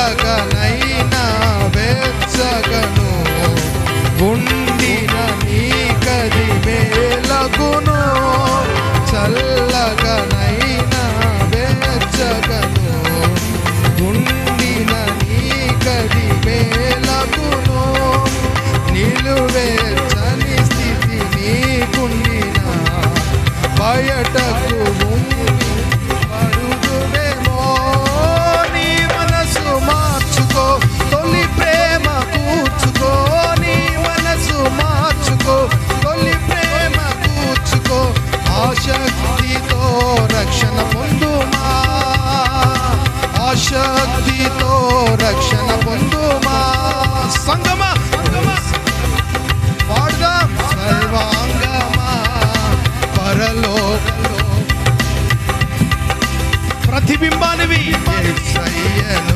చల్లగనైనా వెచ్చగను ఉండిన నీకది మేలగును చల్లగనైనా వెచ్చగను ఉండిన నీకది మేలగును నిలువేర్చని స్థితి నీకుండిన బయటకు పడుదువేమో నీ మనసు మార్చుకో తొలి ప్రేమ కూర్చుకో నీ మనసు మార్చుకో తొలి ప్రేమ కూర్చుకో ఆశక్తితో రక్షణ పొందుమా ఆశక్తితో రక్షణ పొందుమా సంగమా పాడుదాం సర్వాంగమా పరలోకలో ప్రతిబింబానివి యేసయ్యను